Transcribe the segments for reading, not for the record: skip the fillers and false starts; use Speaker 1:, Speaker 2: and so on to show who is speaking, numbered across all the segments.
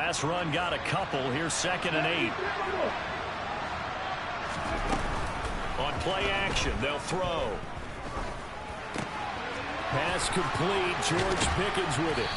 Speaker 1: Last run got a couple. Here's 2nd and 8. On play action, they'll throw. Pass complete. George Pickens with it.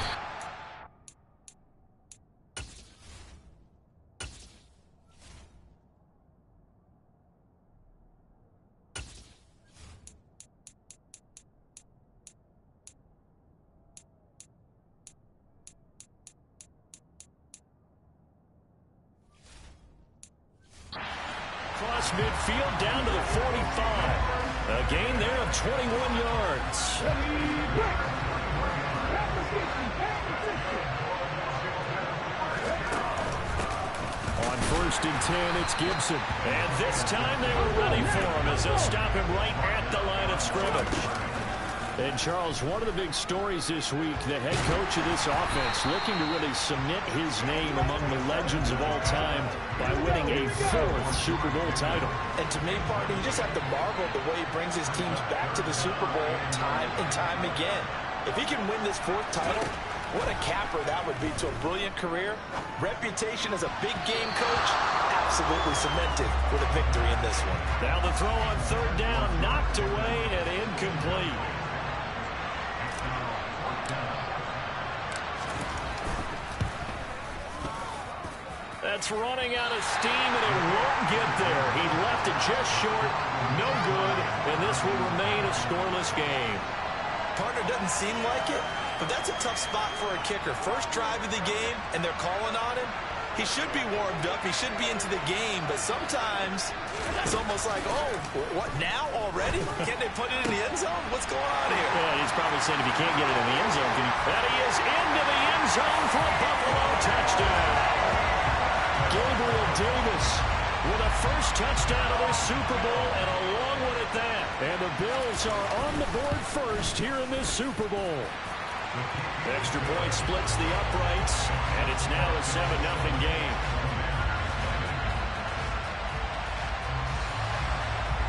Speaker 1: Cross midfield down to the 45. A gain there of 21 yards. On 1st and 10, it's Gibson. And this time they were ready for him as they'll stop him right at the line of scrimmage. And, Charles, one of the big stories this week, the head coach of this offense looking to really cement his name among the legends of all time by winning a 4th Super Bowl title.
Speaker 2: And to me, partner, you just have to marvel at the way he brings his teams back to the Super Bowl time and time again. If he can win this 4th title, what a capper that would be to a brilliant career. Reputation as a big game coach, absolutely cemented with a victory in this one.
Speaker 1: Now the throw on 3rd down, knocked away and incomplete. That's running out of steam, and it won't get there. He left it just short, no good, and this will remain a scoreless game.
Speaker 2: Partner, doesn't seem like it, but that's a tough spot for a kicker. First drive of the game, and they're calling on him. He should be warmed up. He should be into the game, but sometimes it's almost like, oh, what, now already? Can't they put it in the end zone? What's going on here?
Speaker 1: Yeah, he's probably saying if he can't get it in the end zone, can he? And he is into the end zone for a Buffalo touchdown. Gabriel Davis with a 1st touchdown of the Super Bowl, and a long one at that. And the Bills are on the board first here in this Super Bowl. Extra point splits the uprights, and it's now a 7-0 game.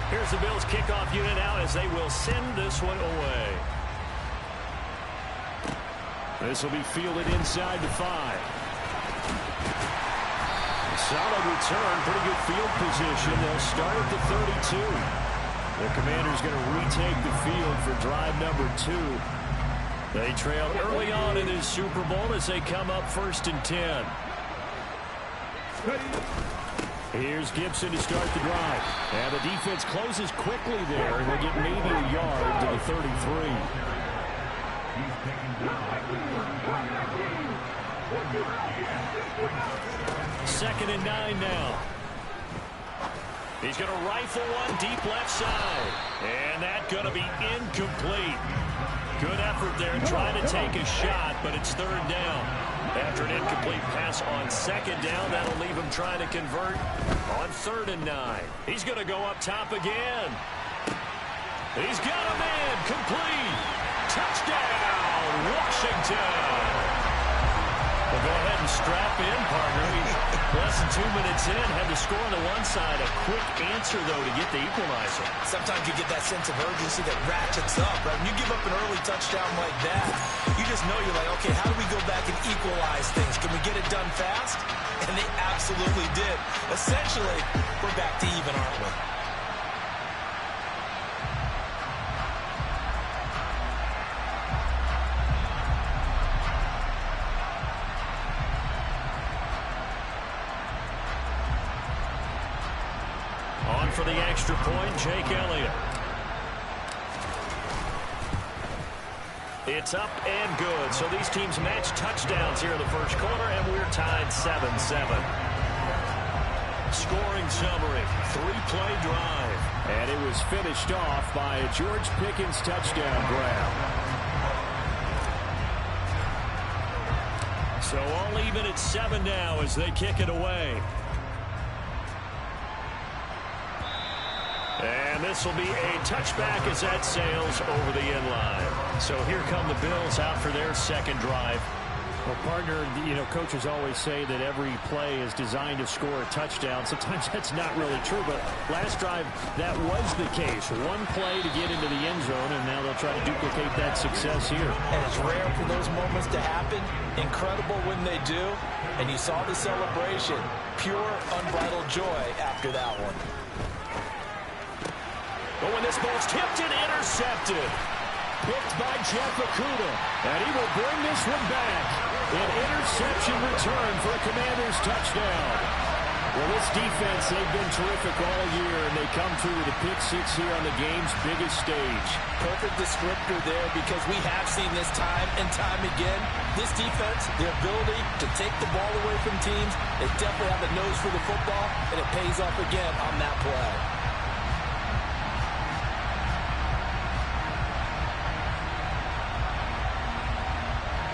Speaker 1: Here's the Bills kickoff unit now as they will send this one away. This will be fielded inside the 5. Solid return, pretty good field position. They'll start at the 32. The Commanders going to retake the field for drive number 2. They trailed early on in this Super Bowl as they come up 1st and 10. Here's Gibson to start the drive. And the defense closes quickly there, and they get maybe a yard to the 33. 2nd and 9 now. He's going to rifle one deep left side. And that's going to be incomplete. Good effort there trying to take a shot, but it's 3rd down. After an incomplete pass on 2nd down, that'll leave him trying to convert on 3rd and 9. He's going to go up top again. He's got a man complete. Touchdown, Washington. Well, go ahead and strap in, partner. Less than 2 minutes in, had to score on the one side. A quick answer, though, to get the equalizer.
Speaker 2: Sometimes you get that sense of urgency that ratchets up, right? When you give up an early touchdown like that, you just know you're like, okay, how do we go back and equalize things? Can we get it done fast? And they absolutely did. Essentially, we're back to even, aren't we?
Speaker 1: For the extra point, Jake Elliott. It's up and good. So these teams match touchdowns here in the first quarter, and we're tied 7-7. Scoring summary, 3-play drive. And it was finished off by a George Pickens touchdown grab. So all even at 7 now as they kick it away. And this will be a touchback as that sails over the end line. So here come the Bills out for their 2nd drive. Well, partner, you know, coaches always say that every play is designed to score a touchdown. Sometimes that's not really true, but last drive, that was the case. One play to get into the end zone, and now they'll try to duplicate that success here.
Speaker 2: And it's rare for those moments to happen. Incredible when they do. And you saw the celebration. Pure, unbridled joy after that one.
Speaker 1: But when this ball's tipped and intercepted. Picked by Jeff Okudah. And he will bring this one back. An interception return for a Commanders touchdown. Well, this defense, they've been terrific all year, and they come through with a pick six here on the game's biggest stage.
Speaker 2: Perfect descriptor there, because we have seen this time and time again. This defense, their ability to take the ball away from teams, they definitely have a nose for the football, and it pays off again on that play.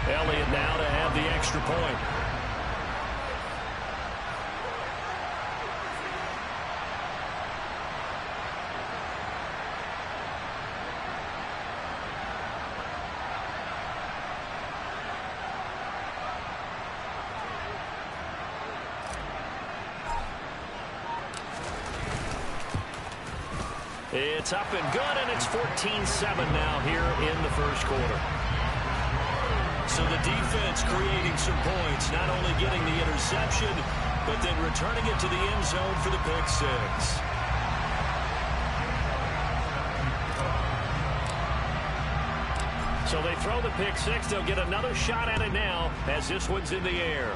Speaker 1: Elliott now to have the extra point. It's up and good, and it's 14-7 now here in the first quarter. So the defense creating some points, not only getting the interception, but then returning it to the end zone for the pick six. So they throw the pick six. They'll get another shot at it now as this one's in the air.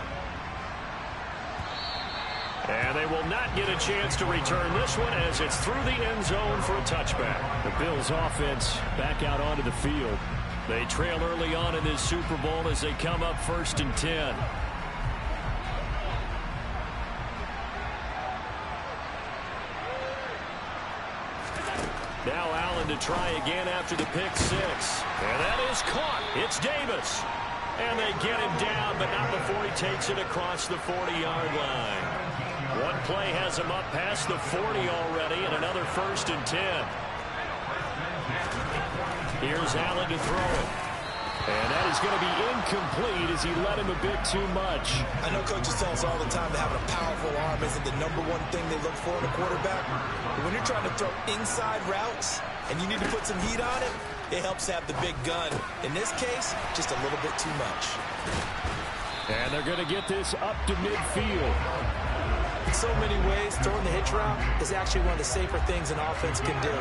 Speaker 1: And they will not get a chance to return this one as it's through the end zone for a touchback. The Bills offense back out onto the field. They trail early on in this Super Bowl as they come up 1st and 10. Now Allen to try again after the pick six. And that is caught. It's Davis. And they get him down, but not before he takes it across the 40-yard line. One play has him up past the 40 already, and another 1st and 10. Here's Allen to throw it. And that is going to be incomplete as he let him a bit too much.
Speaker 2: I know coaches tell us all the time that having a powerful arm isn't the #1 thing they look for in a quarterback. But when you're trying to throw inside routes and you need to put some heat on it, it helps have the big gun. In this case, just a little bit too much.
Speaker 1: And they're going to get this up to midfield.
Speaker 2: In so many ways, throwing the hitch route is actually one of the safer things an offense can do.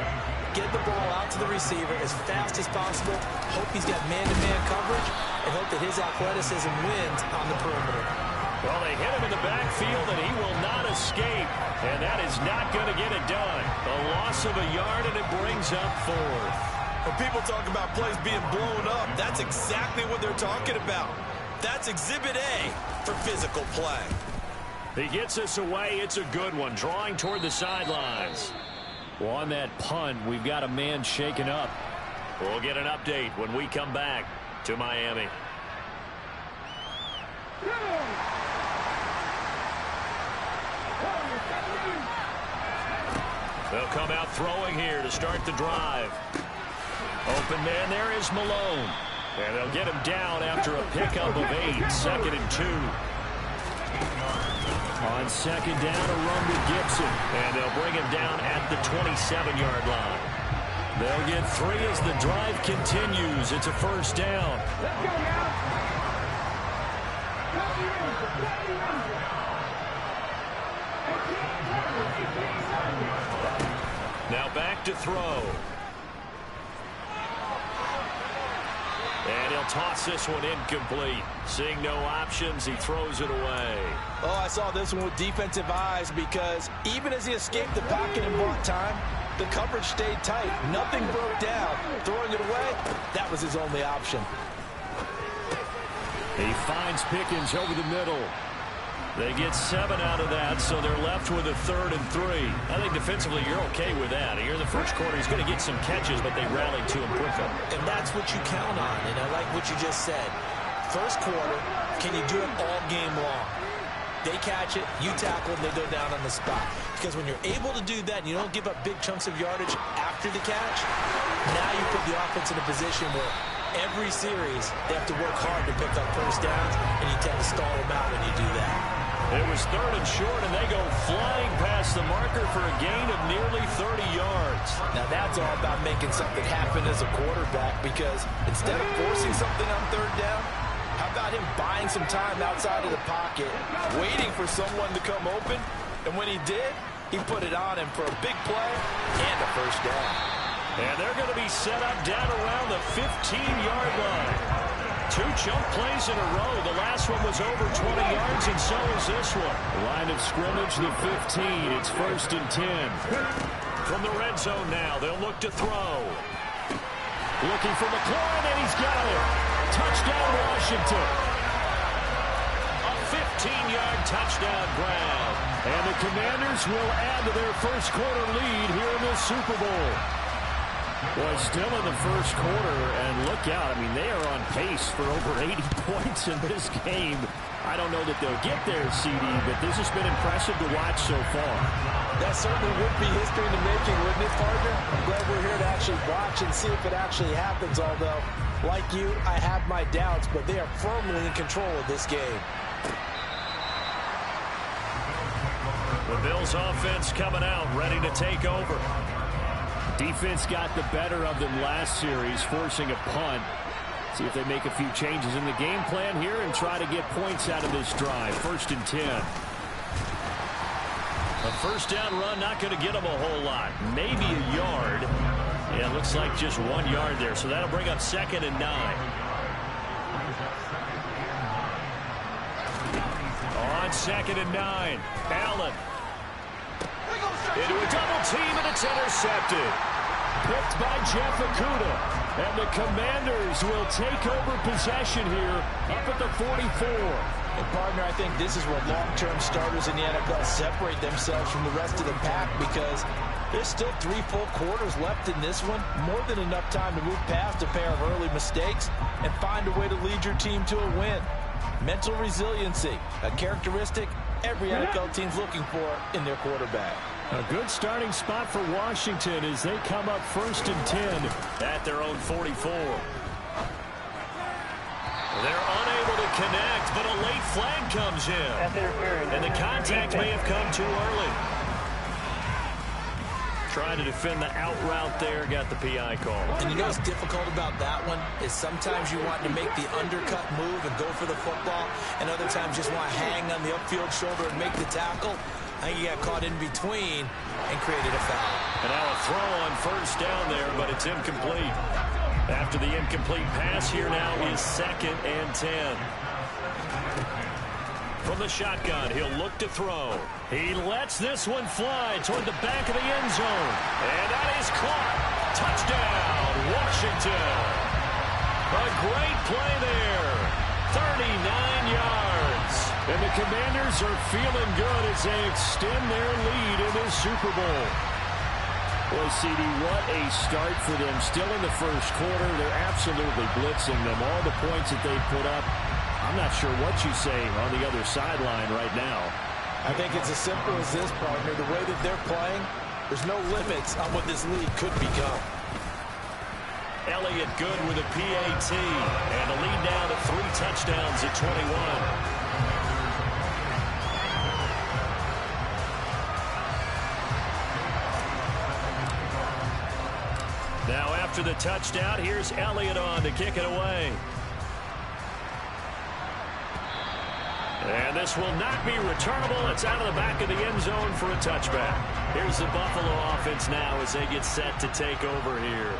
Speaker 2: Get the ball out to the receiver as fast as possible, hope he's got man-to-man coverage, and hope that his athleticism wins on the perimeter.
Speaker 1: Well, they hit him in the backfield, and he will not escape. And that is not going to get it done. A loss of a yard, and it brings up 4th.
Speaker 2: When people talk about plays being blown up, that's exactly what they're talking about. That's Exhibit A for physical play.
Speaker 1: He gets us away. It's a good one, drawing toward the sidelines. Well, on that punt, we've got a man shaken up. We'll get an update when we come back to Miami. They'll come out throwing here to start the drive. Open man there is Malone. And they'll get him down after a pickup of 8, 2nd and 2. On 2nd down, a run with Gibson. And they'll bring him down at the 27-yard line. They'll get 3 as the drive continues. It's a 1st down. Now back to throw. And he'll toss this one incomplete. Seeing no options, he throws it away.
Speaker 2: Oh, I saw this one with defensive eyes because even as he escaped the pocket and bought time, the coverage stayed tight. Nothing broke down. Throwing it away, that was his only option.
Speaker 1: He finds Pickens over the middle. They get 7 out of that, so they're left with a 3rd and 3. I think defensively you're okay with that. Here in the first quarter, he's going to get some catches, but they rallied to him quickly.
Speaker 2: And that's what you count on, and I like what you just said. First quarter, can you do it all game long? They catch it, you tackle, and they go down on the spot. Because when you're able to do that and you don't give up big chunks of yardage after the catch, now you put the offense in a position where Every series, they have to work hard to pick up first downs, and you tend to stall them out when you do that.
Speaker 1: It was 3rd and short, and they go flying past the marker for a gain of nearly 30 yards.
Speaker 2: Now, that's all about making something happen as a quarterback, because instead of forcing something on 3rd down, how about him buying some time outside of the pocket, waiting for someone to come open, and when he did, he put it on him for a big play and a first down.
Speaker 1: And they're going to be set up down around the 15-yard line. 2 chunk plays in a row. The last one was over 20 yards, and so is this one. Line of scrimmage, the 15. It's 1st and 10. From the red zone now, they'll look to throw. Looking for McLaurin, and he's got it. Touchdown, Washington. A 15-yard touchdown grab. And the Commanders will add to their first quarter lead here in the Super Bowl. Well, still in the first quarter, and look out. I mean, they are on pace for over 80 points in this game. I don't know that they'll get there, CD, but this has been impressive to watch so far.
Speaker 2: That certainly would be history in the making, wouldn't it, partner? I'm glad we're here to actually watch and see if it actually happens, although, like you, I have my doubts, but they are firmly in control of this game.
Speaker 1: The Bills offense coming out, ready to take over. Defense got the better of them last series, forcing a punt. See if they make a few changes in the game plan here and try to get points out of this drive. 1st and 10. A first down run, not going to get them a whole lot. Maybe a yard. Yeah, it looks like just 1 yard there. So that'll bring up 2nd and 9. On 2nd and 9. Allen. Into a double team, and it's intercepted. Picked by Jeff Okudah. And the Commanders will take over possession here up at the 44.
Speaker 2: And partner, I think this is where long-term starters in the NFL separate themselves from the rest of the pack, because there's still 3 full quarters left in this one. More than enough time to move past a pair of early mistakes and find a way to lead your team to a win. Mental resiliency, a characteristic every NFL team's looking for in their quarterback.
Speaker 1: A good starting spot for Washington as they come up 1st and 10 at their own 44. They're unable to connect, but a late flag comes in. And the contact may have come too early. Trying to defend the out route there, got the PI call.
Speaker 2: And you know what's difficult about that one is sometimes you want to make the undercut move and go for the football, and other times just want to hang on the upfield shoulder and make the tackle. I think he got caught in between and created a foul.
Speaker 1: And now a throw on 1st down there, but it's incomplete. After the incomplete pass, here now is 2nd and 10. From the shotgun, he'll look to throw. He lets this one fly toward the back of the end zone. And that is caught. Touchdown, Washington. A great play there. 39 yards. And the Commanders are feeling good as they extend their lead in this Super Bowl. Boy, CD, what a start for them. Still in the first quarter, they're absolutely blitzing them. All the points that they put up, I'm not sure what you say on the other sideline right now.
Speaker 2: I think it's as simple as this, partner. The way that they're playing, there's no limits on what this league could become.
Speaker 1: Elliott good with a PAT, and a lead now to 3 touchdowns at 21. Now after the touchdown, here's Elliott on to kick it away. And this will not be returnable. It's out of the back of the end zone for a touchback. Here's the Buffalo offense now as they get set to take over here.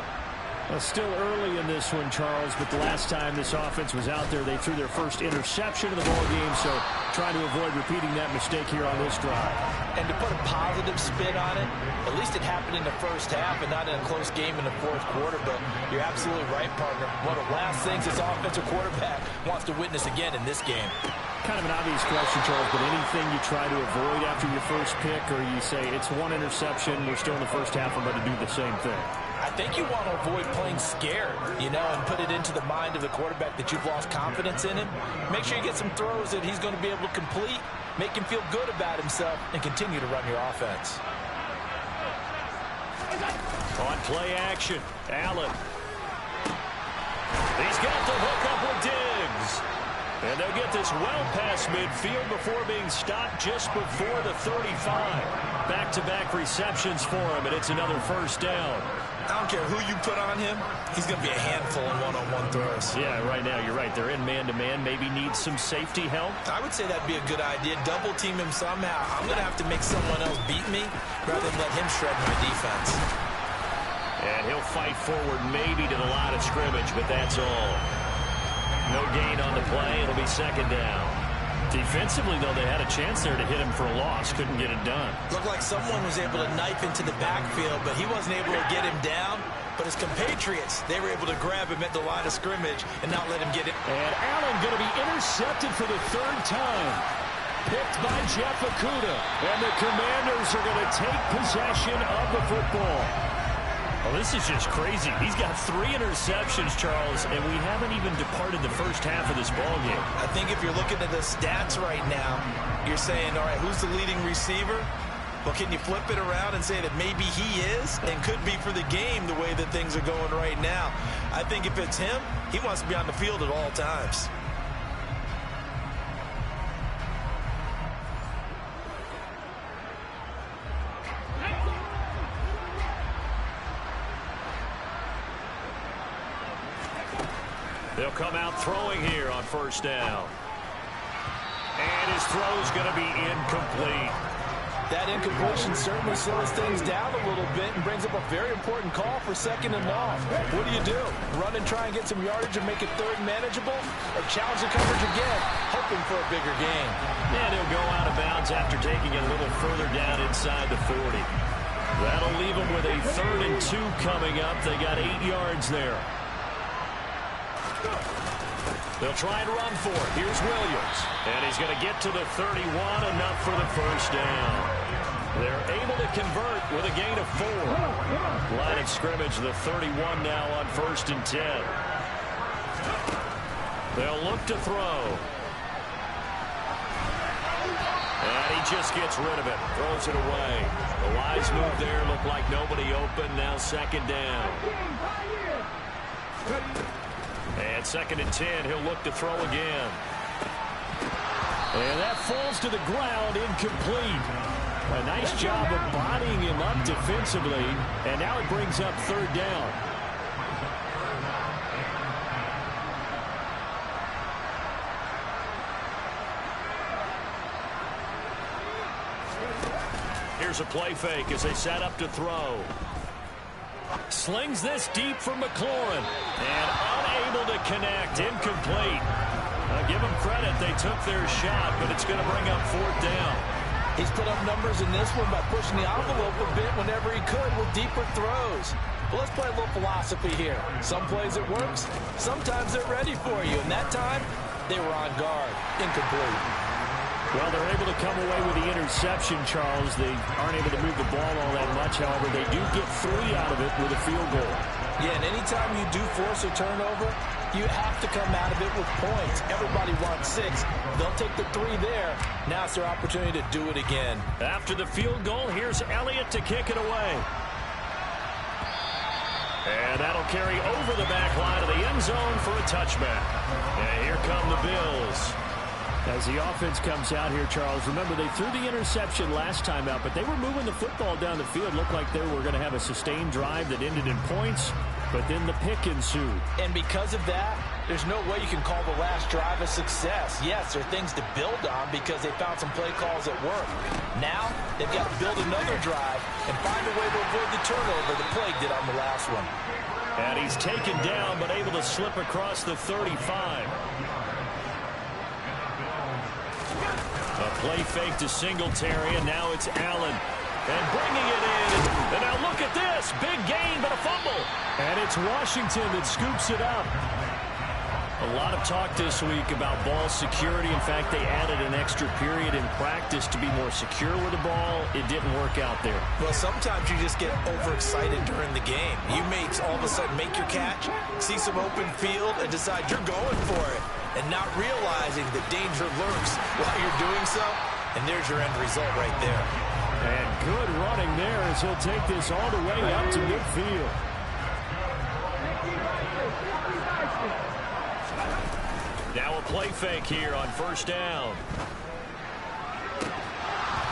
Speaker 1: Well, still early in this one, Charles, but the last time this offense was out there, they threw their first interception of the ball game, so trying to avoid repeating that mistake here on this drive.
Speaker 2: And to put a positive spin on it, at least it happened in the first half and not in a close game in the fourth quarter, but you're absolutely right, partner. One of the last things this offensive quarterback wants to witness again in this game.
Speaker 1: Kind of an obvious question, Charles, but anything you try to avoid after your first pick, or you say it's one interception, we're still in the first half, I'm going to do the same thing?
Speaker 2: I think you want to avoid playing scared, you know, and put it into the mind of the quarterback that you've lost confidence in him. Make sure you get some throws that he's going to be able to complete, make him feel good about himself, and continue to run your offense. On
Speaker 1: play action, Allen. He's got the hook up with Diggs. And they'll get this well past midfield before being stopped just before the 35. Back-to-back receptions for him, and it's another first down.
Speaker 2: I don't care who you put on him. He's going to be a handful in one-on-one throws.
Speaker 1: Yeah, right now, you're right. They're in man-to-man. Maybe need some safety help.
Speaker 2: I would say that'd be a good idea. Double team him somehow. I'm going to have to make someone else beat me rather than let him shred my defense.
Speaker 1: And he'll fight forward maybe to the line of scrimmage, but that's all. No gain on the play. It'll be second down. Defensively, though, they had a chance there to hit him for a loss. Couldn't get it done.
Speaker 2: Looked like someone was able to knife into the backfield, but he wasn't able to get him down. But his compatriots, they were able to grab him at the line of scrimmage and not let him get it.
Speaker 1: And Allen going to be intercepted for the third time. Picked by Jeff Okudah. And the Commanders are going to take possession of the football. Well, this is just crazy. He's got 3 interceptions, Charles, and we haven't even departed the first half of this ballgame.
Speaker 2: I think if you're looking at the stats right now, you're saying, all right, who's the leading receiver? Well, can you flip it around and say that maybe he is and could be for the game the way that things are going right now? I think if it's him, he wants to be on the field at all times.
Speaker 1: They'll come out throwing here on first down. And his throw's going to be incomplete.
Speaker 2: That incompletion certainly slows things down a little bit and brings up a very important call for second and long. What do? Run and try and get some yardage and make it third manageable? Or challenge the coverage again, hoping for a bigger gain?
Speaker 1: And he'll go out of bounds after taking it a little further down inside the 40. That'll leave them with a 3rd and 2 coming up. They got 8 yards there. They'll try and run for it. Here's Williams. And he's going to get to the 31, enough for the first down. They're able to convert with a gain of 4. Line of scrimmage, the 31 now on 1st and 10. They'll look to throw. And he just gets rid of it. Throws it away. The wise move there. Looked like nobody open. Now second down. And 2nd and 10, he'll look to throw again. And that falls to the ground, incomplete. A nice job of bodying him up defensively. And now it brings up 3rd down. Here's a play fake as they set up to throw. Slings this deep for McLaurin. And unable to connect. Incomplete. Give them credit. They took their shot, but it's going to bring up 4th down.
Speaker 2: He's put up numbers in this one by pushing the envelope a bit whenever he could with deeper throws. But let's play a little philosophy here. Some plays it works. Sometimes they're ready for you. And that time, they were on guard. Incomplete.
Speaker 1: Well, they're able to come away with the interception, Charles. They aren't able to move the ball all that much. However, they do get 3 out of it with a field goal.
Speaker 2: Yeah, and anytime you do force a turnover, you have to come out of it with points. Everybody wants 6. They'll take the 3 there. Now it's their opportunity to do it again.
Speaker 1: After the field goal, here's Elliott to kick it away. And that'll carry over the back line of the end zone for a touchback. And here come the Bills. As the offense comes out here, Charles, remember they threw the interception last time out, but they were moving the football down the field. Looked like they were going to have a sustained drive that ended in points, but then the pick ensued.
Speaker 2: And because of that, there's no way you can call the last drive a success. Yes, there are things to build on because they found some play calls that work. Now, they've got to build another drive and find a way to avoid the turnover the Plague did on the last one.
Speaker 1: And he's taken down, but able to slip across the 35. A play fake to Singletary, and now it's Allen. And bringing it in. And now look at this. Big gain, but a fumble. And it's Washington that scoops it up. A lot of talk this week about ball security. In fact, they added an extra period in practice to be more secure with the ball. It didn't work out there.
Speaker 2: Well, sometimes you just get overexcited during the game. You may all of a sudden make your catch, see some open field, and decide you're going for it. And not realizing the danger lurks while you're doing so. And there's your end result right there.
Speaker 1: And good running there as he'll take this all the way up to midfield. Now a play fake here on first down.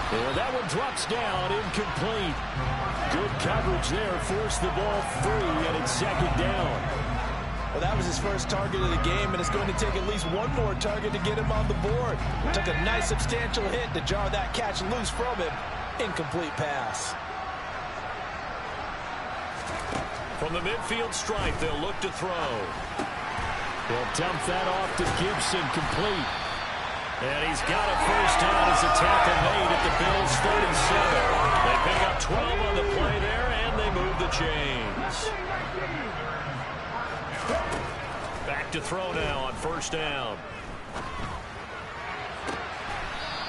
Speaker 1: And that one drops down, incomplete. Good coverage there, forced the ball free, and it's second down.
Speaker 2: Well, that was his first target of the game, and it's going to take at least one more target to get him on the board. Took a nice substantial hit to jar that catch loose from him. Incomplete pass.
Speaker 1: From the midfield stripe, they'll look to throw. They'll dump that off to Gibson, complete. And he's got a first down as a tackle made at the Bills' 37. They pick up 12 on the play there, and they move the chains. Back to throw now on first down.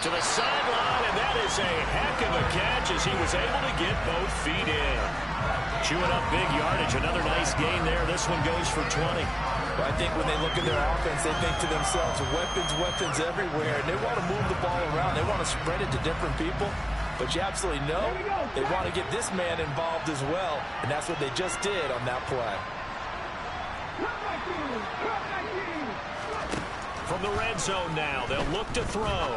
Speaker 1: To the sideline, and that is a heck of a catch as he was able to get both feet in. Chewing up big yardage. Another nice gain there. This one goes for 20.
Speaker 2: Well, I think when they look at their offense, they think to themselves, weapons everywhere, and they want to move the ball around. They want to spread it to different people, but you absolutely know they want to get this man involved as well, and that's what they just did on that play.
Speaker 1: From the red zone now, they'll look to throw.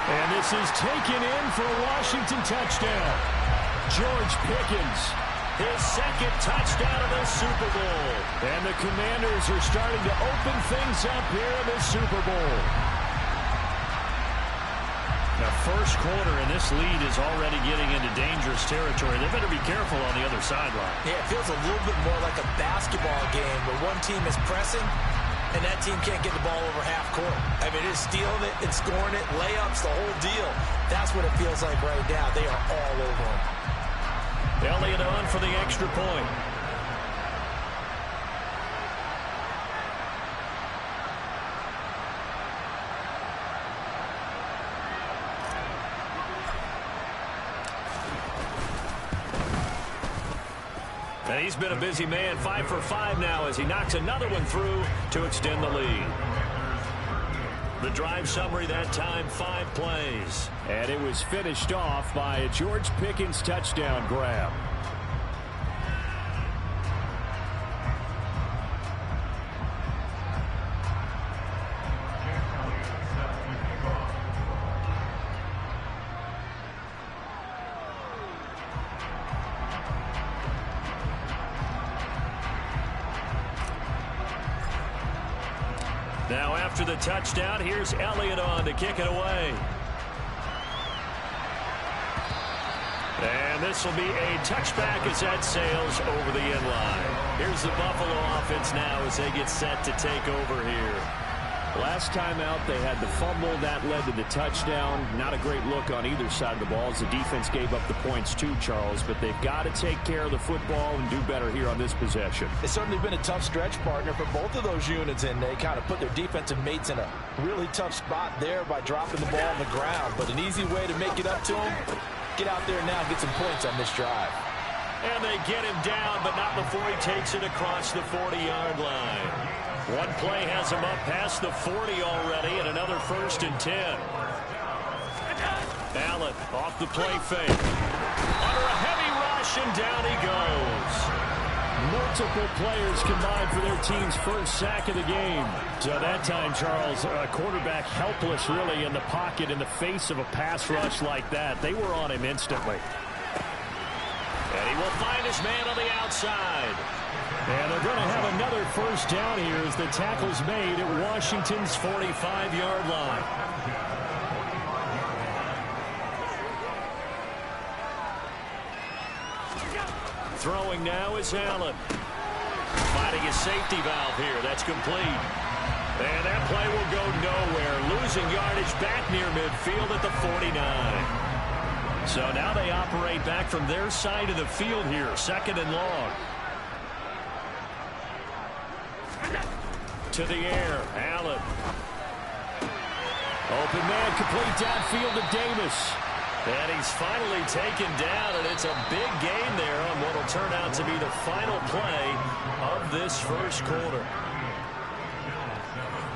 Speaker 1: And this is taken in for a Washington touchdown. George Pickens, his second touchdown of the Super Bowl. And the Commanders are starting to open things up here in the Super Bowl. The first quarter, and this lead is already getting into dangerous territory. They better be careful on the other sideline.
Speaker 2: Yeah, it feels a little bit more like a basketball game where one team is pressing and that team can't get the ball over half court. I mean, it's stealing it, it's scoring it, layups, the whole deal. That's what it feels like right now. They are all over them.
Speaker 1: Elliott on for the extra point. And he's been a busy man, 5 for 5 now as he knocks another one through to extend the lead. The drive summary that time, 5 plays. And it was finished off by a George Pickens touchdown grab. Now after the touchdown, here's Elliott on to kick it away. And this will be a touchback as that sails over the end line. Here's the Buffalo offense now as they get set to take over here. Last time out, they had the fumble. That led to the touchdown. Not a great look on either side of the ball as the defense gave up the points too, Charles. But they've got to take care of the football and do better here on this possession.
Speaker 2: It's certainly been a tough stretch, partner, for both of those units, and they kind of put their defensive mates in a really tough spot there by dropping the ball on the ground. But an easy way to make it up to them, get out there now and get some points on this drive.
Speaker 1: And they get him down, but not before he takes it across the 40-yard line. One play has him up past the 40 already, and another 1st and 10. Allen off the play fake. Under a heavy rush, and down he goes. Multiple players combined for their team's first sack of the game. So that time, Charles, a quarterback helpless really in the pocket in the face of a pass rush like that. They were on him instantly. And he will find his man on the outside. And they're going to have another first down here as the tackle's made at Washington's 45-yard line. Throwing now is Allen. Finding a safety valve here. That's complete. And that play will go nowhere. Losing yardage back near midfield at the 49. So now they operate back from their side of the field here. 2nd and long. To the air, Allen. Open man, complete downfield to Davis. And he's finally taken down, and it's a big gain there on what will turn out to be the final play of this first quarter.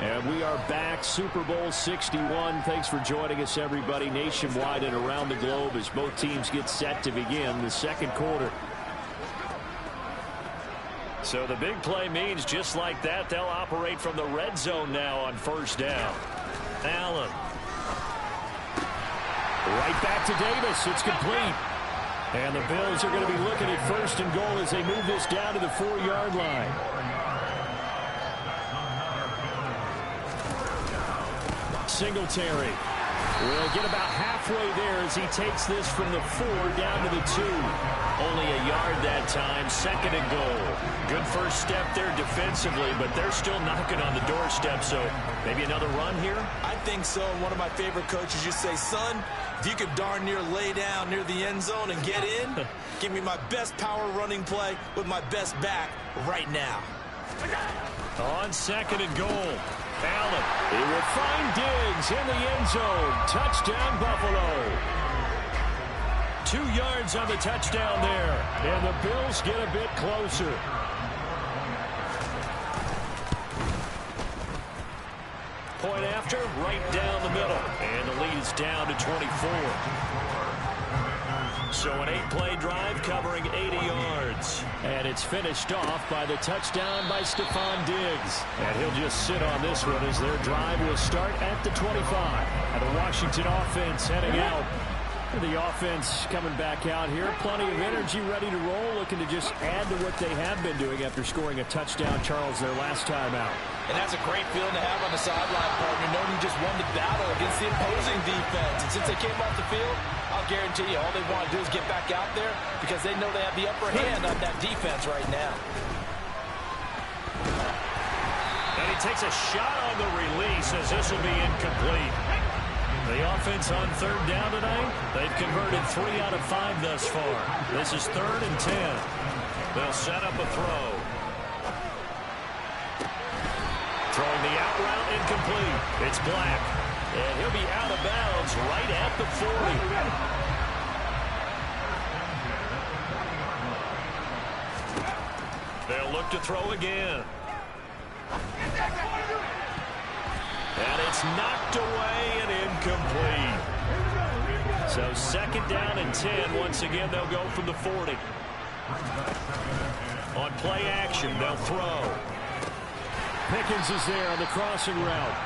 Speaker 1: And we are back, Super Bowl 61. Thanks for joining us, everybody, nationwide and around the globe as both teams get set to begin the second quarter. So the big play means just like that, they'll operate from the red zone now on first down. Allen. Right back to Davis. It's complete. And the Bills are going to be looking at first and goal as they move this down to the 4-yard line. Singletary will get about halfway there as he takes this from the 4 down to the 2. Only a yard that time, second and goal. Good first step there defensively, but they're still knocking on the doorstep, so maybe another run here?
Speaker 2: I think so. One of my favorite coaches used to say, son, if you could darn near lay down near the end zone and get in, give me my best power running play with my best back right now.
Speaker 1: On second and goal, Allen. He will find Diggs in the end zone. Touchdown, Buffalo. 2 yards on the touchdown there. And the Bills get a bit closer. Point after, right down the middle. And the lead is down to 24. So an 8-play drive covering 80 yards. And it's finished off by the touchdown by Stephon Diggs. And he'll just sit on this one as their drive will start at the 25. And the Washington offense heading out. The offense coming back out here. Plenty of energy, ready to roll, looking to just add to what they have been doing after scoring a touchdown, Charles, their last time out.
Speaker 2: And that's a great feeling to have on the sideline, partner, knowing you just won the battle against the opposing defense. And since they came off the field, I'll guarantee you all they want to do is get back out there because they know they have the upper hand on that defense right now.
Speaker 1: And he takes a shot on the release as this will be incomplete. The offense on third down tonight, they've converted 3 out of 5 thus far. This is 3rd and 10. They'll set up a throw. Throwing the out route incomplete. It's Black. And he'll be out of bounds right at the 40. They'll look to throw again. And it's knocked away and incomplete. So 2nd down and 10. Once again, they'll go from the 40. On play action, they'll throw. Pickens is there on the crossing route.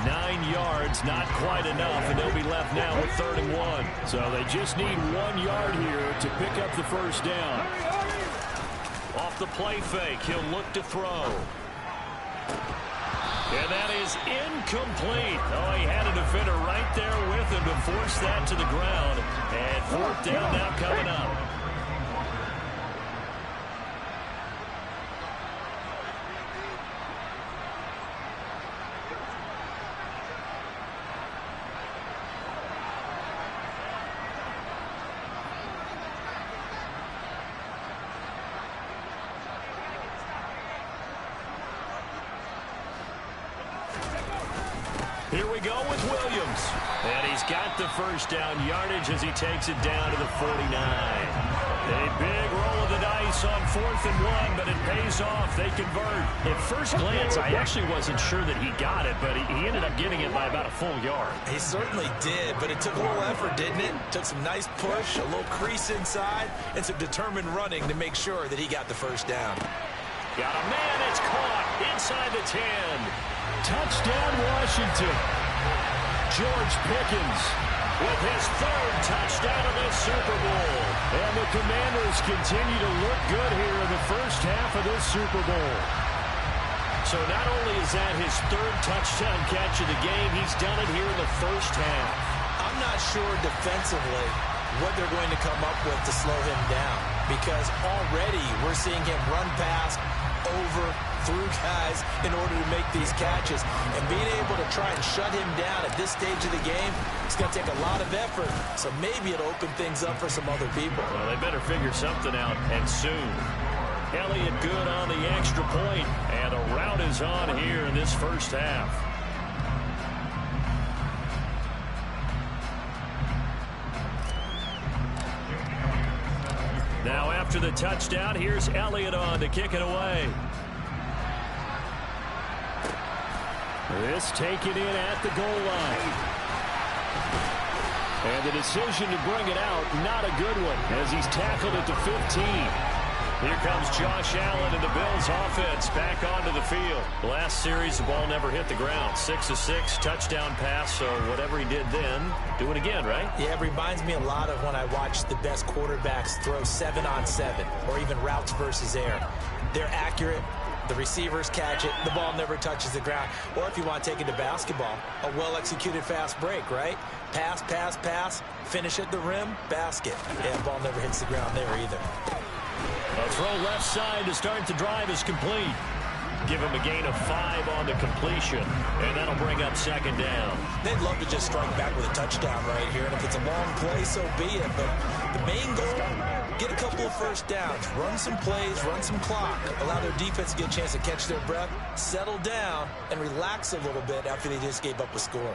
Speaker 1: 9 yards, not quite enough, and they'll be left now with 3rd and 1. So they just need 1 yard here to pick up the first down. Off the play fake, he'll look to throw. And that is incomplete. Oh, he had a defender right there with him to force that to the ground. And 4th down now coming up. Here we go with Williams. And he's got the first down yardage as he takes it down to the 49. A big roll of the dice on 4th and 1, but it pays off. They convert. At first glance, I actually wasn't sure that he got it, but he ended up getting it by about a full yard.
Speaker 2: He certainly did, but it took a little effort, didn't it? Took some nice push, a little crease inside, and some determined running to make sure that he got the first down.
Speaker 1: Got a man, it's caught inside the 10. Touchdown, Washington. George Pickens with his 3rd touchdown of this Super Bowl. And the Commanders continue to look good here in the first half of this Super Bowl. So not only is that his 3rd touchdown catch of the game, he's done it here in the first half.
Speaker 2: I'm not sure defensively what they're going to come up with to slow him down, because already we're seeing him run past, over, through guys in order to make these catches. And being able to try and shut him down at this stage of the game, it's going to take a lot of effort. So maybe it'll open things up for some other people.
Speaker 1: Well, they better figure something out, and soon. Elliott good on the extra point, and a rout is on here in this first half. Now after the touchdown, here's Elliott on to kick it away. This taken in at the goal line. And the decision to bring it out, not a good one, as he's tackled at the 15. Here comes Josh Allen, and the Bills offense back onto the field. Last series, the ball never hit the ground. 6 of 6, touchdown pass, so whatever he did then, do it again, right?
Speaker 2: Yeah, it reminds me a lot of when I watch the best quarterbacks throw 7-on-7 or even routes versus air. They're accurate. The receivers catch it. The ball never touches the ground. Or if you want to take it to basketball, a well-executed fast break, right? Pass, pass, pass, finish at the rim, basket. Yeah, the ball never hits the ground there either.
Speaker 1: A throw left side to start the drive is complete. Give him a gain of 5 on the completion, and that'll bring up second down.
Speaker 2: They'd love to just strike back with a touchdown right here, and if it's a long play, so be it. But the main goal, get a couple of first downs, run some plays, run some clock, allow their defense to get a chance to catch their breath, settle down, and relax a little bit after they just gave up a score.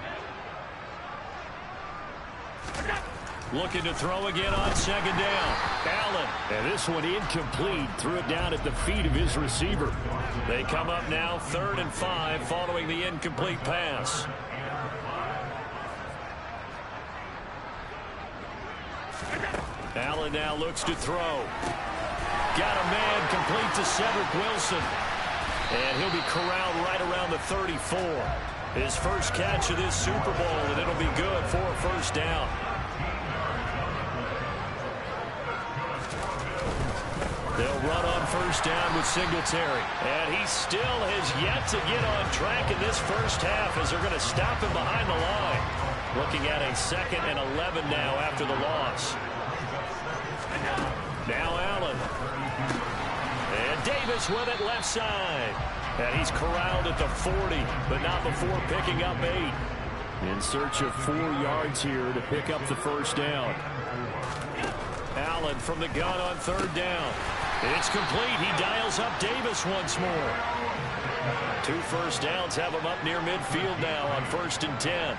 Speaker 1: Looking to throw again on second down. Allen, and this one incomplete. Threw it down at the feet of his receiver. They come up now 3rd and 5 following the incomplete pass. Allen now looks to throw. Got a man complete to Cedric Wilson. And he'll be corralled right around the 34. His first catch of this Super Bowl, and it'll be good for a first down. They'll run on first down with Singletary. And he still has yet to get on track in this first half as they're going to stop him behind the line. Looking at a 2nd and 11 now after the loss. Now Allen. And Davis with it left side. And he's corralled at the 40, but not before picking up 8. In search of 4 yards here to pick up the first down. Allen from the gun on 3rd down. It's complete. He dials up Davis once more. 2 first downs have him up near midfield now on 1st and 10.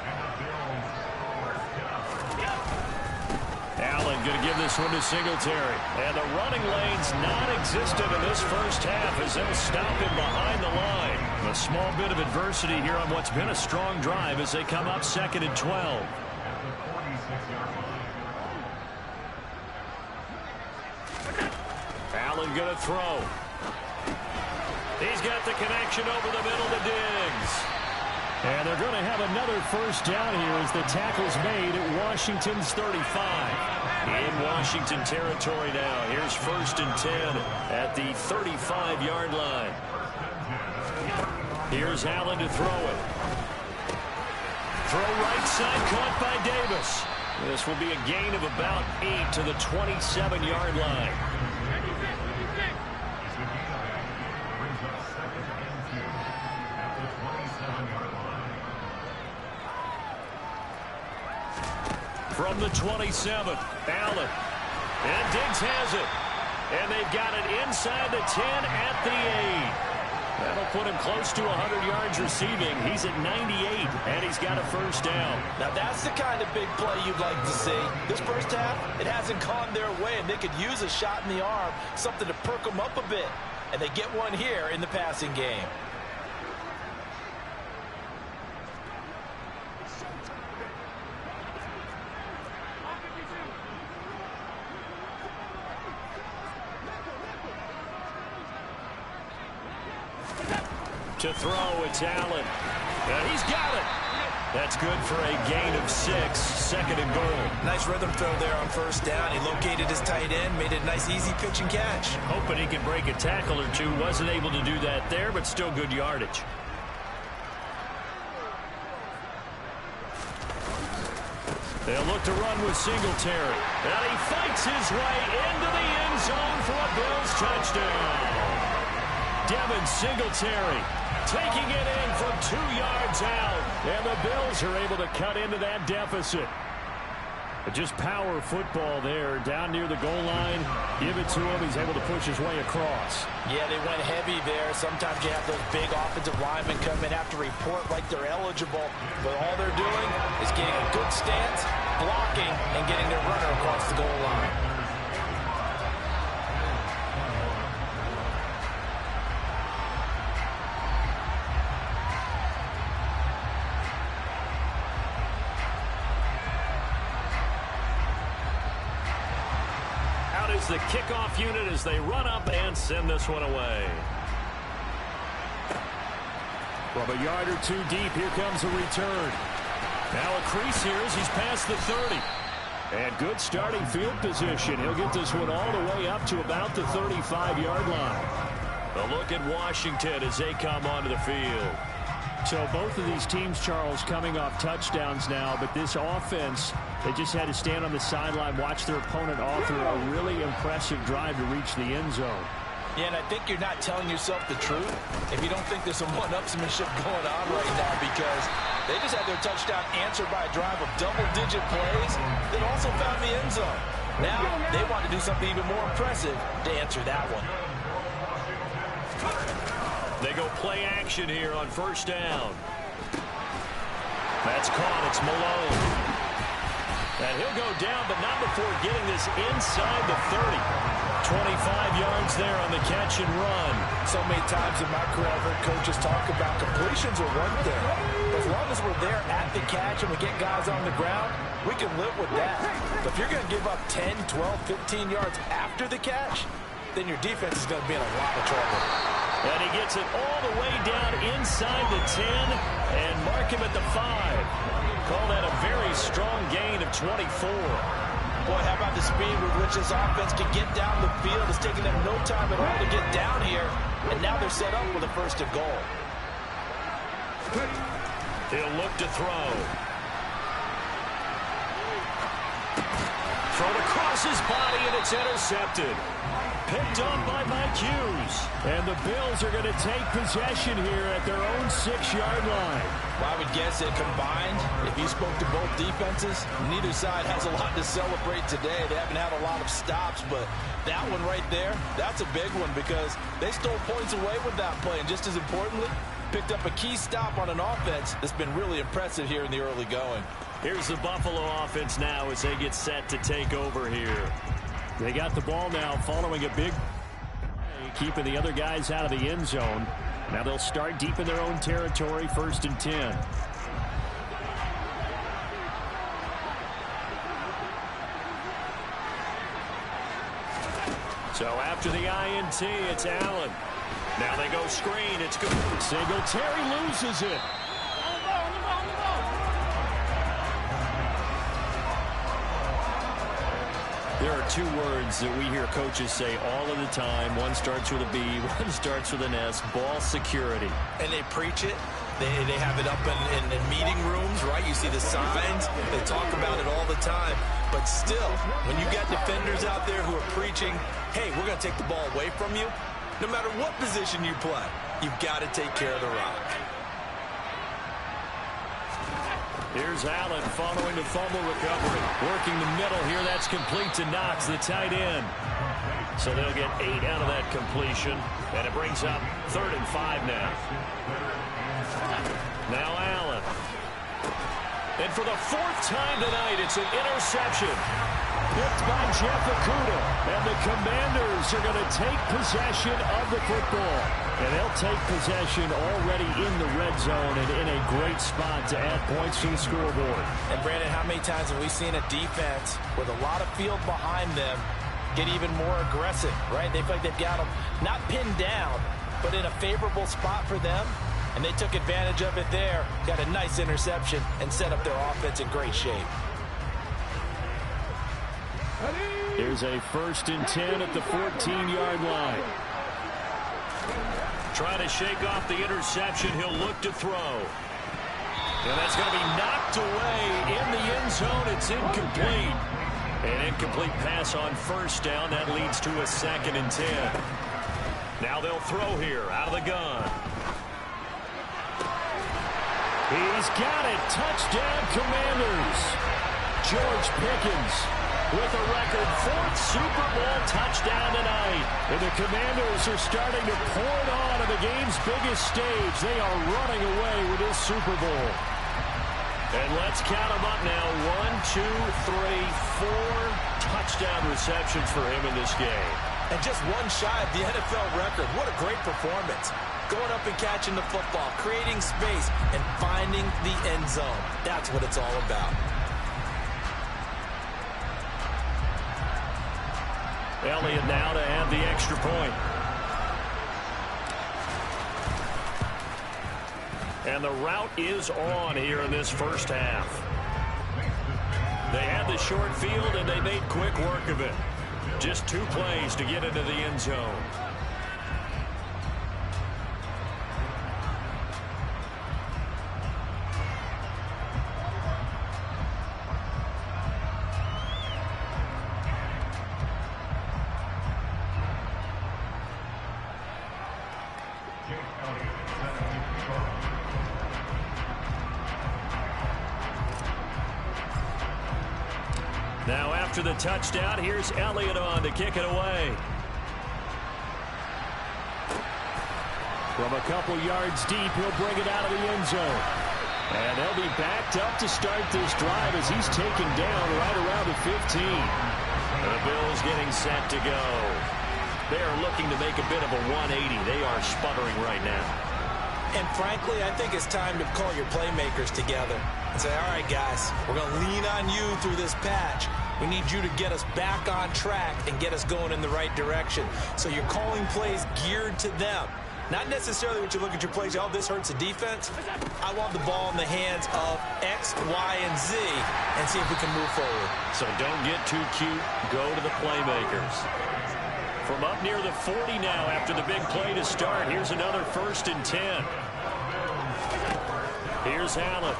Speaker 1: Allen going to give this one to Singletary. And the running lane's non-existent in this first half as they'll stop him behind the line. A small bit of adversity here on what's been a strong drive as they come up 2nd and 12. Allen going to throw. He's got the connection over the middle to Diggs. And they're going to have another first down here as the tackle's made at Washington's 35. In Washington territory now. Here's 1st and 10 at the 35-yard line. Here's Allen to throw it. Throw right side caught by Davis. This will be a gain of about 8 to the 27-yard line. From the 27, Allen. And Diggs has it. And they've got it inside the 10 at the 8. That'll put him close to 100 yards receiving. He's at 98, and he's got a first down.
Speaker 2: Now that's the kind of big play you'd like to see. This first half, it hasn't gone their way, and they could use a shot in the arm, something to perk them up a bit. And they get one here in the passing game.
Speaker 1: To throw, it's Allen. And he's got it. That's good for a gain of 6, 2nd and goal.
Speaker 2: Nice rhythm throw there on first down. He located his tight end, made it a nice easy pitch and catch.
Speaker 1: Hoping he can break a tackle or two. Wasn't able to do that there, but still good yardage. They'll look to run with Singletary. And he fights his way into the end zone for a Bills touchdown. Devin Singletary taking it in from 2 yards out. And the Bills are able to cut into that deficit. But just power football there down near the goal line. Give it to him. He's able to push his way across.
Speaker 2: Yeah, they went heavy there. Sometimes you have those big offensive linemen come in, have to report like they're eligible. But all they're doing is getting a good stance, blocking, and getting their runner across the goal line.
Speaker 1: the kickoff unit as they run up and send this one away. From a yard or two deep, here comes a return. Now a crease here as he's past the 30. And good starting field position. He'll get this one all the way up to about the 35-yard line. A look at Washington as they come onto the field. So both of these teams, Charles, coming off touchdowns now, but this offense, they just had to stand on the sideline, watch their opponent author a really impressive drive to reach the end zone.
Speaker 2: Yeah, and I think you're not telling yourself the truth if you don't think there's some one-upsmanship going on right now, because they just had their touchdown answered by a drive of double-digit plays that also found the end zone. Now they want to do something even more impressive to answer that one.
Speaker 1: They go play action here on first down. That's caught. It's Malone. And he'll go down, but not before getting this inside the 30. 25 yards there on the catch and run.
Speaker 2: So many times in my career I've heard coaches talk about completions are one thing. As long as we're there at the catch and we get guys on the ground, we can live with that. But if you're going to give up 10, 12, 15 yards after the catch, then your defense is going to be in a lot of trouble.
Speaker 1: And he gets it all the way down inside the 10 and mark him at the 5. Call that a very strong gain of 24.
Speaker 2: Boy, how about the speed with which this offense can get down the field? It's taking them no time at all to get down here. And now they're set up with a first and goal.
Speaker 1: He'll look to throw. Thrown across his body, and it's intercepted. Picked up by Mike Hughes. And the Bills are going to take possession here at their own 6-yard line.
Speaker 2: Well, I would guess that combined, if you spoke to both defenses, neither side has a lot to celebrate today. They haven't had a lot of stops, but that one right there, that's a big one because they stole points away with that play. And just as importantly, picked up a key stop on an offense that's been really impressive here in the early going.
Speaker 1: Here's the Buffalo offense now as they get set to take over here. They got the ball now following a big play, keeping the other guys out of the end zone. Now they'll start deep in their own territory, 1st and 10. So after the INT, it's Allen. Now they go screen. It's good. Singletary loses it. There are two words that we hear coaches say all of the time. One starts with a B, one starts with an S, ball security.
Speaker 2: And they preach it. They have it up in meeting rooms, right? You see the signs. They talk about it all the time. But still, when you got defenders out there who are preaching, hey, we're going to take the ball away from you, no matter what position you play, you've got to take care of the rock.
Speaker 1: Here's Allen following the fumble recovery. Working the middle here. That's complete to Knox, the tight end. So they'll get 8 out of that completion. And it brings up 3rd and 5 now. Now Allen. And for the 4th time tonight, it's an interception. Picked by Jeff Okudah. And the Commanders are going to take possession of the football. And they'll take possession already in the red zone and in a great spot to add points to the scoreboard.
Speaker 2: And Brandon, how many times have we seen a defense with a lot of field behind them get even more aggressive, right? They feel like they've got them not pinned down, but in a favorable spot for them. And they took advantage of it there, got a nice interception, and set up their offense in great shape.
Speaker 1: Here's a 1st and 10 at the 14-yard line. Trying to shake off the interception. He'll look to throw. And that's going to be knocked away in the end zone. It's incomplete. An incomplete pass on 1st down. That leads to a 2nd and 10. Now they'll throw here out of the gun. He's got it. Touchdown, Commanders. George Pickens with a record 4th Super Bowl touchdown tonight. And the Commanders are starting to pour it on the game's biggest stage. They are running away with this Super Bowl. And let's count them up now. 1, 2, 3, 4 touchdown receptions for him in this game.
Speaker 2: And just one shy of the NFL record. What a great performance. Going up and catching the football, creating space, and finding the end zone. That's what it's all about.
Speaker 1: Elliott now to have the extra point. And the route is on here in this first half. They had the short field, and they made quick work of it. Just 2 plays to get into the end zone. Now after the touchdown, here's Elliott on to kick it away. From a couple yards deep, he'll bring it out of the end zone. And they'll be backed up to start this drive as he's taken down right around the 15. The Bills getting set to go. They are looking to make a bit of a 180. They are sputtering right now.
Speaker 2: And frankly, I think it's time to call your playmakers together and say, all right, guys, we're going to lean on you through this patch. We need you to get us back on track and get us going in the right direction. So you're calling plays geared to them. Not necessarily what you look at your plays, oh, this hurts the defense. I want the ball in the hands of X, Y, and Z and see if we can move forward.
Speaker 1: So don't get too cute. Go to the playmakers. From up near the 40 now after the big play to start. Here's another 1st and 10. Here's Allen.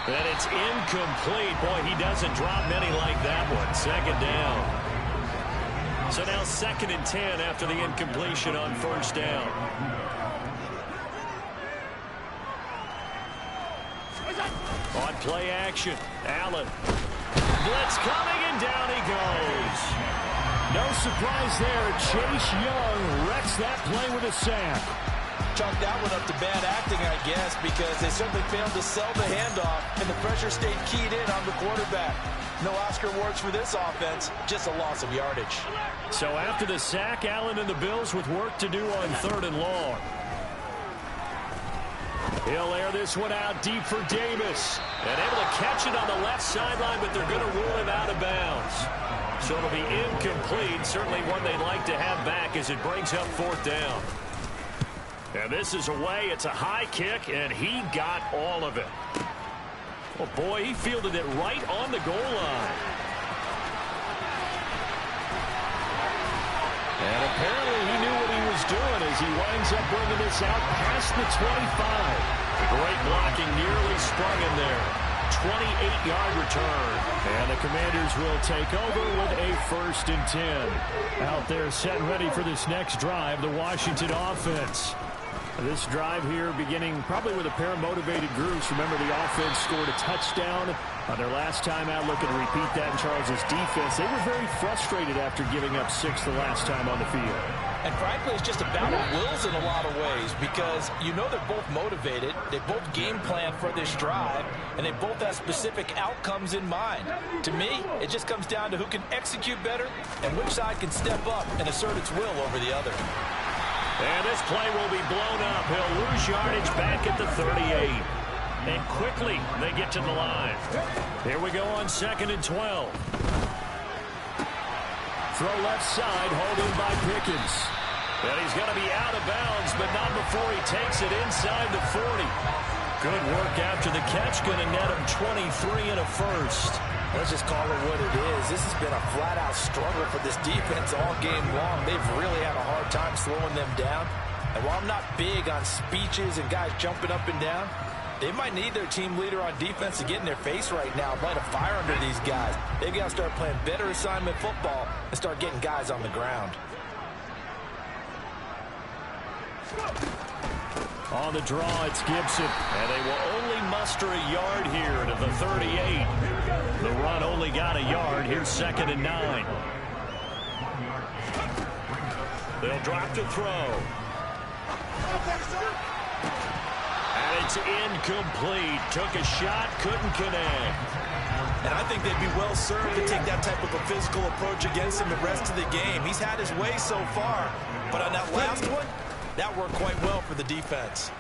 Speaker 1: And it's incomplete. Boy, he doesn't drop many like that one. 2nd down. So now 2nd and 10 after the incompletion on 1st down. On play action, Allen. Blitz coming, and down he goes. No surprise there. Chase Young wrecks that play with a sack.
Speaker 2: Chalk that one up to bad acting, I guess, because they certainly failed to sell the handoff, and the pressure stayed keyed in on the quarterback. No Oscar awards for this offense, just a loss of yardage.
Speaker 1: So after the sack, Allen and the Bills with work to do on 3rd and long. He'll air this one out deep for Davis. And able to catch it on the left sideline, but they're going to rule him out of bounds. So it'll be incomplete. Certainly one they'd like to have back as it brings up 4th down. And this is away. It's a high kick, and he got all of it. Oh, boy, he fielded it right on the goal line. And apparently he knew what he was doing as he winds up bringing this out past the 25. Great blocking, nearly sprung him there. 28-yard return. And the Commanders will take over with a 1st and 10. Out there set and ready for this next drive, the Washington offense. This drive here beginning probably with a pair of motivated groups. Remember, the offense scored a touchdown on their last time out. Looking to repeat that in Charles's defense. They were very frustrated after giving up 6 the last time on the field.
Speaker 2: And frankly, it's just a battle of wills in a lot of ways because you know they're both motivated. They both game plan for this drive, and they both have specific outcomes in mind. To me, it just comes down to who can execute better and which side can step up and assert its will over the other.
Speaker 1: And this play will be blown up. He'll lose yardage back at the 38. And quickly, they get to the line. Here we go on 2nd and 12. Throw left side, hauled in by Pickens. And he's going to be out of bounds, but not before he takes it inside the 40. Good work after the catch. Going to net him 23 and a 1st.
Speaker 2: Let's just call it what it is. This has been a flat-out struggle for this defense all game long. They've really had a hard time slowing them down. And while I'm not big on speeches and guys jumping up and down, they might need their team leader on defense to get in their face right now, light a fire under these guys. They've got to start playing better assignment football and start getting guys on the ground.
Speaker 1: On the draw, it's Gibson. And they will only muster a yard here to the 38. The run only got a yard. Here's 2nd and 9. They'll drop to throw. And it's incomplete. Took a shot, couldn't connect.
Speaker 2: And I think they'd be well served to take that type of a physical approach against him the rest of the game. He's had his way so far. But on that last one, that worked quite well for the defense.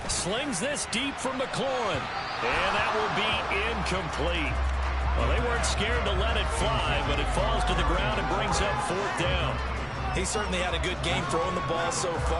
Speaker 1: Slings this deep from McLaurin. And that will be incomplete. Well, they weren't scared to let it fly, but it falls to the ground and brings up 4th down.
Speaker 2: He certainly had a good game throwing the ball so far.